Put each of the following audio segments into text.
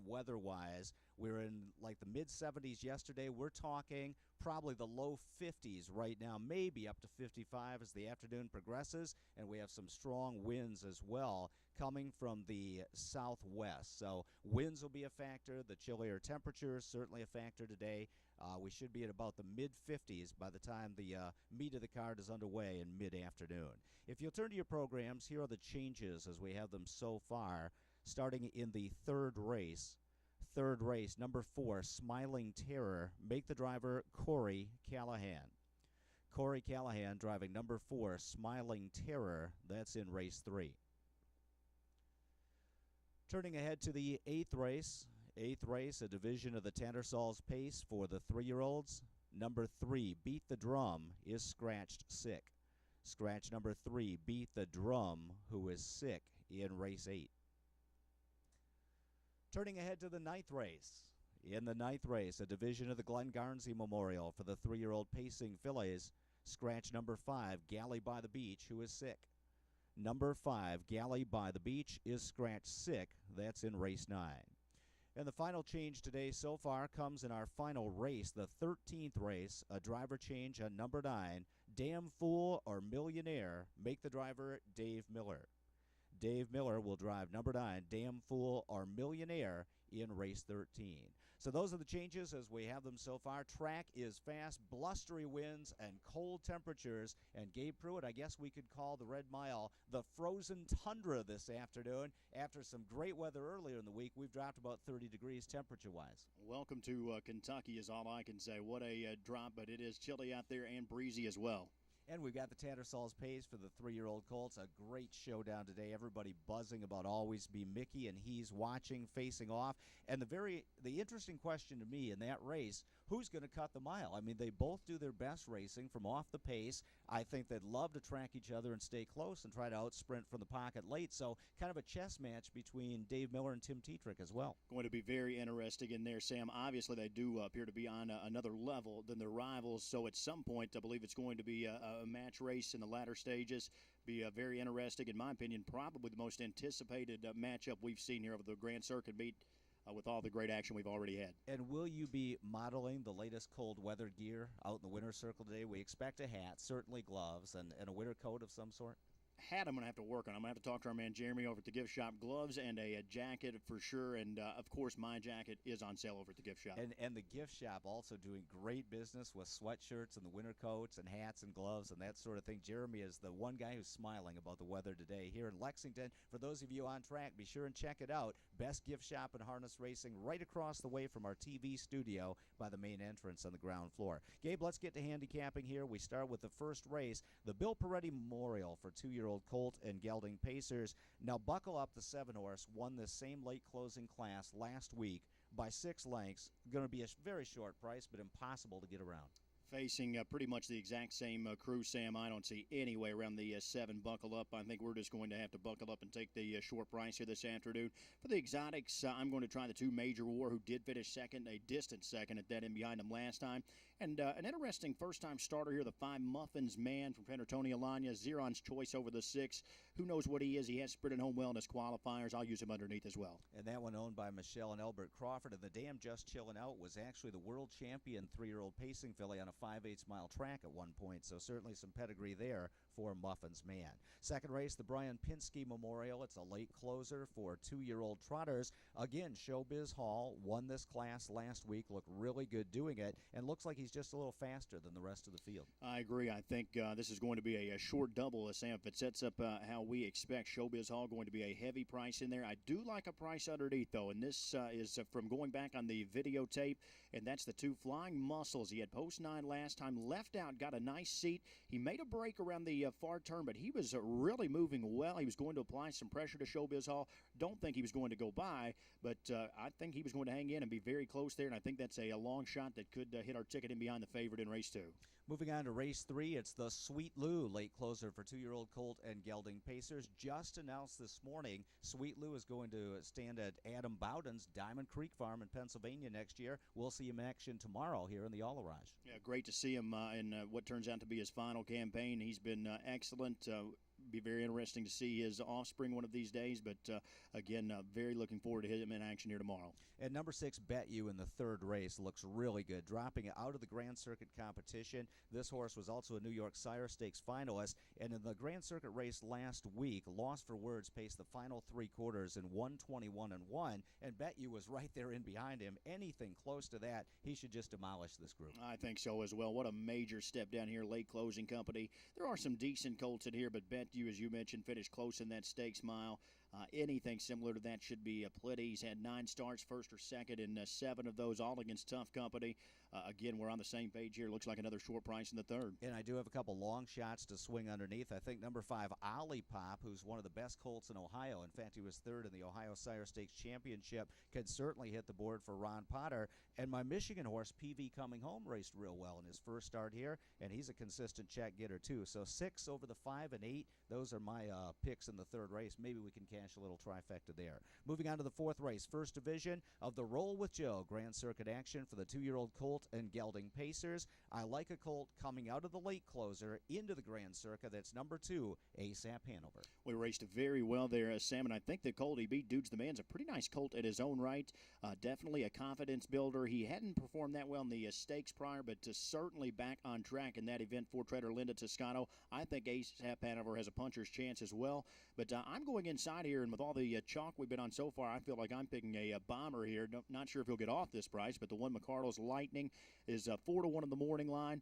weather-wise. We're in like the mid-70s yesterday. We're talking probably the low 50s right now, maybe up to 55 as the afternoon progresses, and we have some strong winds as well coming from the southwest. So winds will be a factor. The chillier temperatures certainly a factor today. We should be at about the mid-50s by the time the meat of the card is underway in mid-afternoon. If you'll turn to your programs, here are the changes as we have them so far. Starting in the third race, number 4, Smiling Terror. Make the driver Corey Callahan. Corey Callahan driving number 4, Smiling Terror. That's in race 3. Turning ahead to the eighth race, a division of the Tattersall's Pace for the 3-year-olds. Number 3, Beat the Drum, is scratched sick. Scratch number 3, Beat the Drum, who is sick in race 8. Turning ahead to the ninth race. In the ninth race, a division of the Glen Garnsey Memorial for the 3-year-old pacing fillies. Scratch number 5, Galley by the Beach, who is sick. Number 5, Galley by the Beach, is scratched sick. That's in race 9. And the final change today so far comes in our final race, the 13th race, a driver change on number 9, Damn Fool or Millionaire. Make the driver Dave Miller. Dave Miller will drive number 9, Damn Fool or Millionaire, in race 13. So those are the changes as we have them so far. Track is fast, blustery winds, and cold temperatures. And Gabe Pruitt, I guess we could call the Red Mile the frozen tundra this afternoon. After some great weather earlier in the week, we've dropped about 30 degrees temperature-wise. Welcome to Kentucky is all I can say. What a drop, but it is chilly out there and breezy as well. And we've got the Tattersall's Pace for the 3-year-old colts. A great showdown today. Everybody buzzing about Always Be Mickey, and he's watching, facing off. And the interesting question to me in that race, who's going to cut the mile? I mean, they both do their best racing from off the pace. I think they'd love to track each other and stay close and try to out-sprint from the pocket late. So kind of a chess match between Dave Miller and Tim Tetrick as well. Going to be very interesting in there, Sam. Obviously, they do appear to be on another level than their rivals. So at some point, I believe it's going to be a match race in the latter stages. Be very interesting, in my opinion, probably the most anticipated matchup we've seen here over the Grand Circuit meet with all the great action we've already had. And will you be modeling the latest cold weather gear out in the winner's circle today? We expect a hat, certainly gloves, and a winter coat of some sort. Hat I'm going to have to work on. I'm going to have to talk to our man Jeremy over at the gift shop. Gloves and a jacket for sure. And, of course, my jacket is on sale over at the gift shop. And the gift shop also doing great business with sweatshirts and the winter coats and hats and gloves and that sort of thing. Jeremy is the one guy who's smiling about the weather today here in Lexington. For those of you on track, be sure and check it out. Best gift shop in harness racing right across the way from our TV studio by the main entrance on the ground floor. Gabe, let's get to handicapping here. We start with the first race, the Bill Peretti Memorial for 2-year-old colt and gelding pacers. Now buckle up, the 7-horse won this same late closing class last week by 6 lengths. Going to be a very short price, but impossible to get around. Facing pretty much the exact same crew, Sam. I don't see any way around the 7 buckle up. I think we're just going to have to buckle up and take the short price here this afternoon. For the exotics, I'm going to try the 2 Major War, who did finish second, a distant second at that end behind him last time. And an interesting first-time starter here, the 5 Muffins Man from trainer Tony Alagna. Zeron's choice over the 6. Who knows what he is? He has sprinted home well in his qualifiers. I'll use him underneath as well. And that one owned by Michelle and Albert Crawford. And the Dam Just Chillin' Out was actually the world champion 3-year-old pacing filly on a 5/8-mile track at one point, so certainly some pedigree there for Muffins Man. Second race, the Brian Pinsky Memorial. It's a late closer for 2-year-old trotters. Again, Showbiz Hall won this class last week, looked really good doing it, and looks like he's just a little faster than the rest of the field. I agree. I think this is going to be a short double, Sam. If it sets up how we expect, Showbiz Hall going to be a heavy price in there. I do like a price underneath, though, and this is from going back on the videotape, and that's the 2 Flying Muscles. He had post 9 last time, left out, got a nice seat. He made a break around the far turn, but he was really moving well. He was going to apply some pressure to Showbiz Hall. Don't think he was going to go by, but I think he was going to hang in and be very close there, and I think that's a long shot that could hit our ticket in behind the favorite in race 2. Moving on to race 3, it's the Sweet Lou late closer for 2-year-old colt and gelding pacers. Just announced this morning, Sweet Lou is going to stand at Adam Bowden's Diamond Creek Farm in Pennsylvania next year. We'll see him in action tomorrow here in the All-Arage. Yeah, great to see him in what turns out to be his final campaign. He's been excellent. be very interesting to see his offspring one of these days. But again, very looking forward to him in action here tomorrow. And number 6, Bet You, in the third race looks really good, dropping out of the Grand Circuit competition. This horse was also a New York Sire Stakes finalist, and in the Grand Circuit race last week, Lost for Words paced the final 3 quarters in 1:21-1, and Bet You was right there in behind him. Anything close to that, he should just demolish this group. I think so as well. What a major step down here, late closing company. There are some decent colts in here, but Bet You, as you mentioned, finished close in that stakes mile. Anything similar to that should be plenty. He's had 9 starts, first or second, and 7 of those all against tough company. Again, we're on the same page here. Looks like another short price in the third. And I do have a couple long shots to swing underneath. I think number 5, Olipop, who's one of the best colts in Ohio. In fact, he was third in the Ohio Sire Stakes Championship. Could certainly hit the board for Ron Potter. And my Michigan horse, PV Coming Home, raced real well in his first start here, and he's a consistent check getter too. So 6 over the 5 and 8. Those are my picks in the third race. Maybe we can cash a little trifecta there. Moving on to the fourth race, first division of the Roll with Joe Grand Circuit action for the 2-year-old colt and gelding pacers. I like a colt coming out of the late closer into the Grand Circuit. That's number 2, ASAP Hanover. We raced very well there, Sam, and I think the colt he beat, Dudes the Man's a pretty nice colt at his own right. Definitely a confidence builder. He hadn't performed that well in the stakes prior, but certainly back on track in that event for trainer Linda Toscano. I think ASAP Hanover has a puncher's chance as well. But I'm going inside here, and with all the chalk we've been on so far, I feel like I'm picking a bomber here. Not sure if he'll get off this price, but the one McCardle's Lightning is 4-1 in the morning line.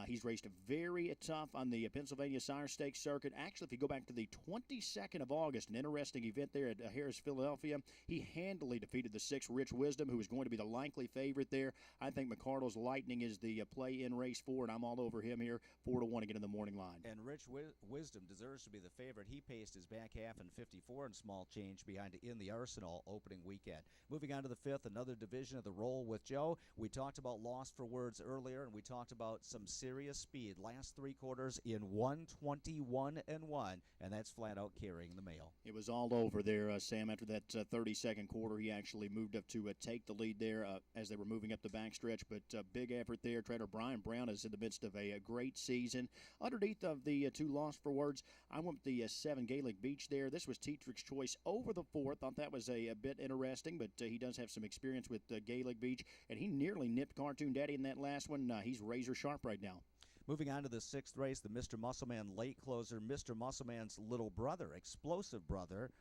He's raced very tough on the Pennsylvania Sire Stakes circuit. Actually, if you go back to the 22nd of August, an interesting event there at Harris, Philadelphia, he handily defeated the 6 Rich Wisdom, who was going to be the likely favorite there. I think McCardle's Lightning is the play in race 4, and I'm all over him here, 4-1 again in the morning line. And Rich Wisdom deserves to be the favorite. He paced his back half in 54 and small change behind In the Arsenal opening weekend. Moving on to the 5th, another division of the Roll with Joe. We talked about Lost for Words earlier, and we talked about some serious speed. Last 3 quarters in 1:21-1, and that's flat out carrying the mail. It was all over there, Sam. After that 32nd quarter, he actually moved up to take the lead there as they were moving up the backstretch. But big effort there. Trainer Brian Brown is in the midst of a great season. Underneath of the 2 Lost for Words, I went with the 7 Gaelic Beach there. This was Tetrick's choice over the 4. Thought that was a bit interesting, but he does have some experience with Gaelic Beach, and he nearly nipped Cartoon Daddy in that last one. He's razor sharp right now. Moving on to the 6th race, the Mr. Muscleman late closer, Mr. Muscleman's little brother, explosive brother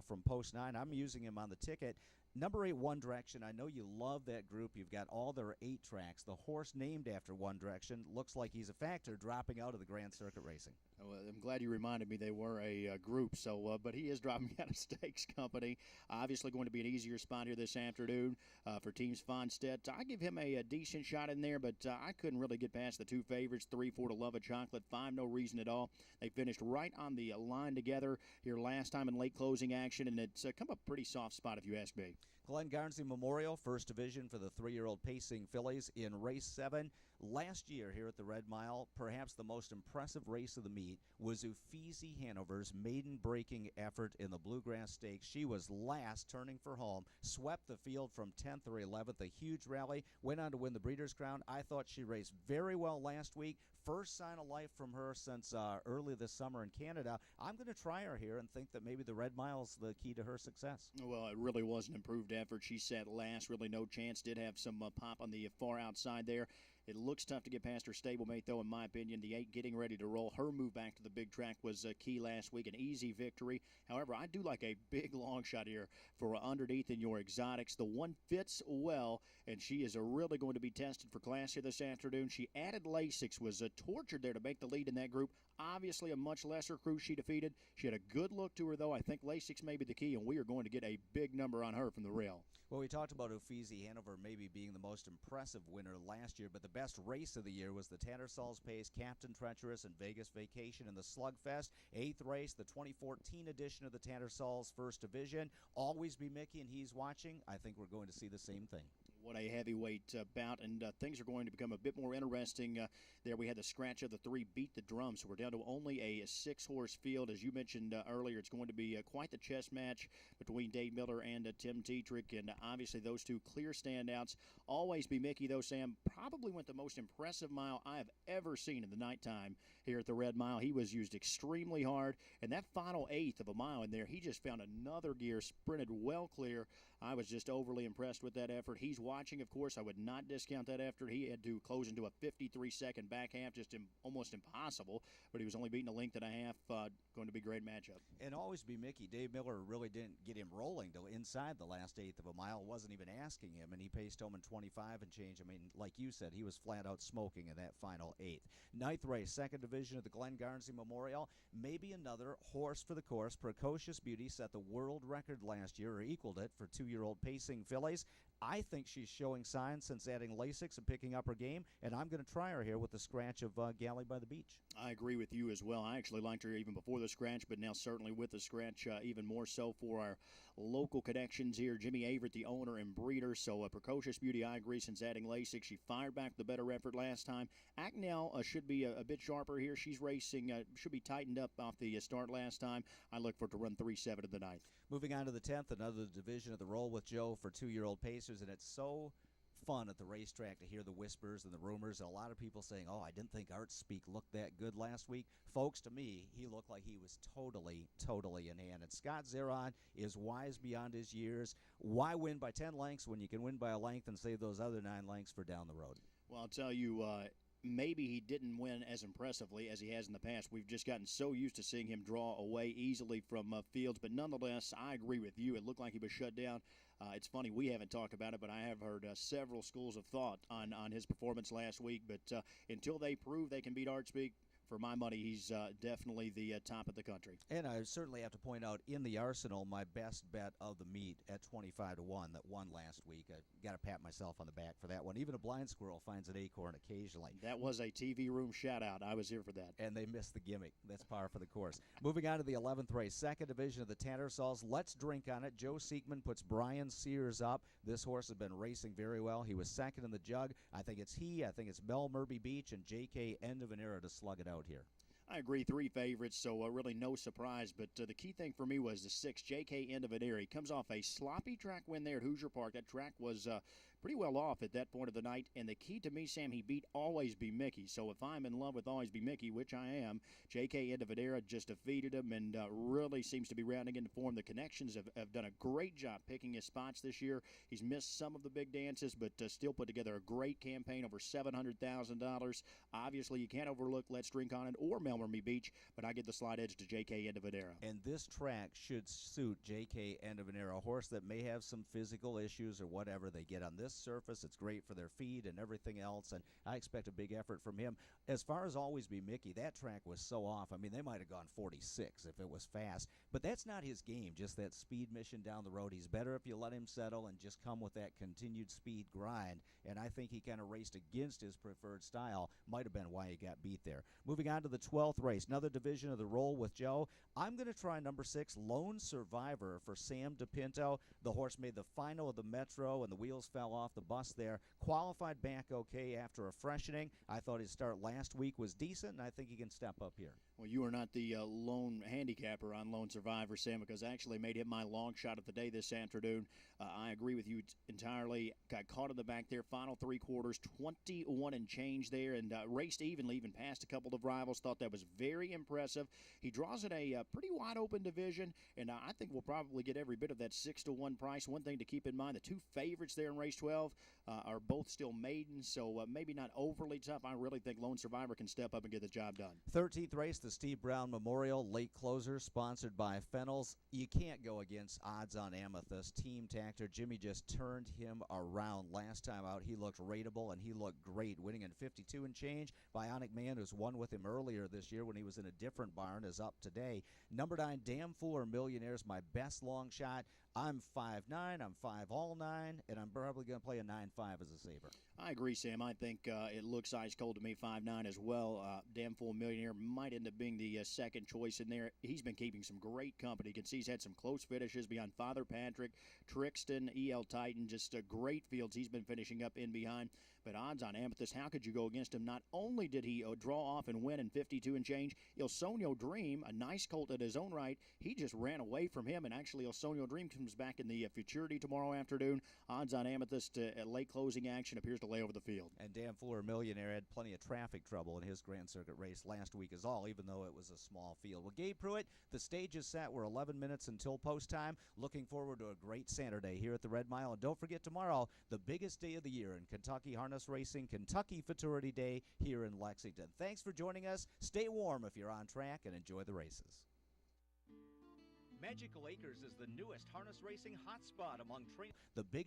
from Post 9. I'm using him on the ticket. Number 8, One Direction. I know you love that group. You've got all their 8 tracks. The horse named after One Direction looks like he's a factor dropping out of the Grand Circuit racing. Well, I'm glad you reminded me they were a group. So, but he is dropping out of stakes company. Obviously, going to be an easier spot here this afternoon for Teams Fonstedt. I give him a decent shot in there, but I couldn't really get past the 2 favorites. 3-4 to Love of Chocolate. 5, no reason at all. They finished right on the line together here last time in late closing action, and it's come up pretty soft spot if you ask me. Glen Garnsey Memorial, first division for the 3-year-old pacing fillies in race 7. Last year here at the Red Mile, perhaps the most impressive race of the meet was Uffizi Hanover's maiden-breaking effort in the Bluegrass Stakes. She was last, turning for home, swept the field from 10th or 11th, a huge rally, went on to win the Breeders' Crown. I thought she raced very well last week. First sign of life from her since early this summer in Canada. I'm going to try her here and think that maybe the Red Mile's the key to her success. Well, it really was an improved effort. She sat last, really no chance. Did have some pop on the far outside there. It looks tough to get past her stablemate, though, in my opinion. The 8 getting ready to roll. Her move back to the big track was key last week, an easy victory. However, I do like a big long shot here for underneath in your exotics. The 1 fits well, and she is really going to be tested for class here this afternoon. She added Lasix, was tortured there to make the lead in that group. Obviously, a much lesser crew she defeated. She had a good look to her, though. I think Lasix may be the key, and we are going to get a big number on her from the rail. Well, we talked about Uffizi Hanover maybe being the most impressive winner last year, but the best race of the year was the Tattersall's Pace, Captain Treacherous, and Vegas Vacation in the Slugfest. 8th race, the 2014 edition of the Tattersall's First Division. Always be Mickey, and he's watching. I think we're going to see the same thing. What a heavyweight bout, and things are going to become a bit more interesting. There we had the scratch of the three beat the drum, so we're down to only a six-horse field. As you mentioned earlier, it's going to be quite the chess match between Dave Miller and Tim Tetrick, and obviously those two clear standouts. Always Be Mickey, though, Sam, probably went the most impressive mile I have ever seen in the nighttime here at the Red Mile. He was used extremely hard, and that final eighth of a mile in there, he just found another gear, sprinted well clear. I was just overly impressed with that effort. He's watching, of course. I would not discount that effort. He had to close into a 53-second back half, just almost impossible, but he was only beating a length and a half. Going to be a great matchup. And Always Be Mickey, Dave Miller really didn't get him rolling till inside the last eighth of a mile. Wasn't even asking him, and he paced home in 25 and change. I mean, like you said, he was flat out smoking in that final eighth. Ninth race, second division of the Glen Garnsey Memorial. Maybe another horse for the course. Precocious Beauty set the world record last year, or equaled it, for two-year-old pacing fillies. I think she's showing signs since adding Lasix and picking up her game, and I'm going to try her here with the scratch of Galley by the Beach. I agree with you as well. I actually liked her even before the scratch, but now certainly with the scratch, even more so for our local connections here. Jimmy Averett, the owner and breeder. So a Precocious Beauty, I agree, since adding Lasix. She fired back the better effort last time. Acknell should be a bit sharper here. She's racing, should be tightened up off the start last time. I look for it to run 3-7 to the ninth. Moving on to the 10th, another division of the Roll with Joe for two-year-old pacers, and it's so fun at the racetrack to hear the whispers and the rumors, and a lot of people saying, oh, I didn't think Art Speak looked that good last week. Folks, to me, he looked like he was totally in hand. And Scott Zeron is wise beyond his years. Why win by 10 lengths when you can win by a length and save those other 9 lengths for down the road? Well, I'll tell you, maybe he didn't win as impressively as he has in the past. We've just gotten so used to seeing him draw away easily from fields. But nonetheless, I agree with you. It looked like he was shut down. It's funny, we haven't talked about it, but I have heard several schools of thought on his performance last week. But until they prove they can beat Art Speak, for my money, he's definitely the top of the country. And I certainly have to point out, in the arsenal, my best bet of the meet at 25-1 that won last week. I got to pat myself on the back for that one. Even a blind squirrel finds an acorn occasionally. That was a TV room shout-out. I was here for that. And they missed the gimmick. That's par for the course. Moving on to the 11th race, second division of the Tattersalls. Let's drink on it. Joe Siekman puts Brian Sears up. This horse has been racing very well. He was second in the jug. I think it's Mel Murby Beach and J.K. End of an Era to slug it out here. I agree, 3 favorites, so really no surprise. But the key thing for me was the 6, J.K. End of an Era. He comes off a sloppy track win there at Hoosier Park. That track was pretty well off at that point of the night. And the key to me, Sam, he beat Always Be Mickey. So if I'm in love with Always Be Mickey, which I am, J.K. End of an Era just defeated him and really seems to be rounding into form. The Connections have done a great job picking his spots this year. He's missed some of the big dances, but still put together a great campaign, over $700,000. Obviously, you can't overlook Let's Drink on It or Melmurmy Beach, but I get the slight edge to J.K. End of an Era. And this track should suit J.K. End of an Era, a horse that may have some physical issues or whatever. They get on this surface. It's great for their feet and everything else, and I expect a big effort from him. As far as Always Be Mickey, that track was so off. I mean, they might have gone 46 if it was fast, but that's not his game, just that speed mission down the road. He's better if you let him settle and just come with that continued speed grind, and I think he kind of raced against his preferred style. Might have been why he got beat there. Moving on to the 12th race, another division of the Roll with Joe. I'm going to try number 6, Lone Survivor, for Sam DePinto. The horse made the final of the Metro, and the wheels fell off the bus there. Qualified back okay after a freshening. I thought his start last week was decent, and I think he can step up here. Well, you are not the lone handicapper on Lone Survivor, Sam, because I actually made him my long shot of the day this afternoon. I agree with you entirely. Got caught in the back there, final 3 quarters, 21 and change there, and raced evenly, even passed a couple of rivals. Thought that was very impressive. He draws in a pretty wide open division, and I think we'll probably get every bit of that 6-1 price. One thing to keep in mind, the 2 favorites there in race 12 are both still maidens, so maybe not overly tough. I really think Lone Survivor can step up and get the job done. 13th race, the Steve Brown Memorial late closer, sponsored by Fennels. You can't go against odds on Amethyst. Team Tactor, Jimmy just turned him around last time out. He looked rateable, and he looked great, winning in 52 and change. Bionic Man, who's won with him earlier this year when he was in a different barn, is up today. Number 9, Damn Fool or Millionaires, my best long shot. I'm 5'9", I'm 5 all 9, and I'm probably going to play a 9.5 as a saver. I agree, Sam. I think it looks ice cold to me, 5'9" as well. Damn Fool Millionaire might end up being the second choice in there. He's been keeping some great company. You can see he's had some close finishes behind Father Patrick, Trixton, E.L. Titan, just great fields he's been finishing up in behind. But odds on Amethyst, how could you go against him? Not only did he draw off and win in 52 and change, Il Sonio Dream, a nice colt at his own right, he just ran away from him, and actually Il Sonio Dream comes back in the Futurity tomorrow afternoon. Odds on Amethyst at late closing action appears to lay over the field. And Dan Fuller Millionaire had plenty of traffic trouble in his Grand Circuit race last week as all, even though it was a small field. Well, Gabe Pruitt, the stage is set. We're 11 minutes until post time. Looking forward to a great Saturday here at the Red Mile. And don't forget tomorrow, the biggest day of the year in Kentucky Harness Racing, Kentucky Futurity Day here in Lexington. Thanks for joining us. Stay warm if you're on track and enjoy the races. Magical Acres is the newest harness racing hotspot among the biggest